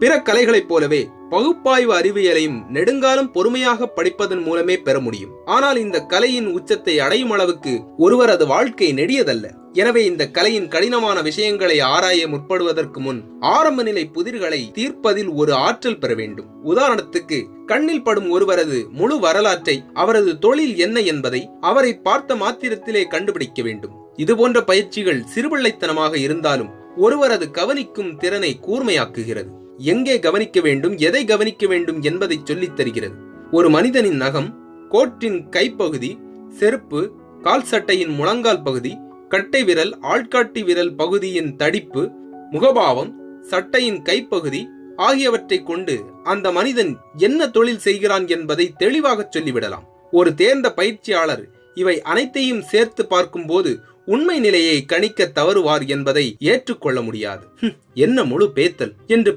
பிற கலைகளைப் போலவே பகுப்பாய்வு அறிவியலையும் நெடுங்காலம் பொறுமையாக படிப்பதன் மூலமே பெற முடியும். ஆனால் இந்த கலையின் உச்சத்தை அடையும் அளவுக்கு ஒருவரது வாழ்க்கை நெடியதல்ல. எனவே இந்த கலையின் கடினமான விஷயங்களை ஆராய முற்படுவதற்கு முன் ஆரம்ப நிலை புதிர்களை தீர்ப்பதில் ஒரு ஆற்றல் பெற வேண்டும். உதாரணத்துக்கு, கண்ணில் படும் ஒருவரது முழு வரலாற்றை, அவரது தொழில் என்ன என்பதை அவரை பார்த்த மாத்திரத்திலே கண்டுபிடிக்க வேண்டும். இதுபோன்ற பயிற்சிகள் சிறுபிள்ளைத்தனமாக இருந்தாலும் ஒருவரது கவனிக்கும் திறனை கூர்மையாக்குகிறது. எங்கே கவனிக்க வேண்டும், எதை கவனிக்க வேண்டும் என்பதை சொல்லித் தருகிறது. ஒரு மனிதனின் நகம், கோட்டின் கைப்பகுதி, செருப்பு, கால் சட்டையின் முழங்கால் பகுதி, கட்டை விரல், ஆள்காட்டி விரல் பகுதியின் தடிப்பு, முகபாவம், சட்டையின் கைப்பகுதி ஆகியவற்றை கொண்டு அந்த மனிதன் என்ன தொழில் செய்கிறான் என்பதை தெளிவாக சொல்லிவிடலாம். ஒரு தேர்ந்த பயிற்சியாளர் இவை அனைத்தையும் சேர்த்து பார்க்கும்போது உண்மை நிலையை கணிக்க தவறுவார் என்பதை ஏற்றுக்கொள்ள முடியாது. என்ன முழு பேத்தல் என்று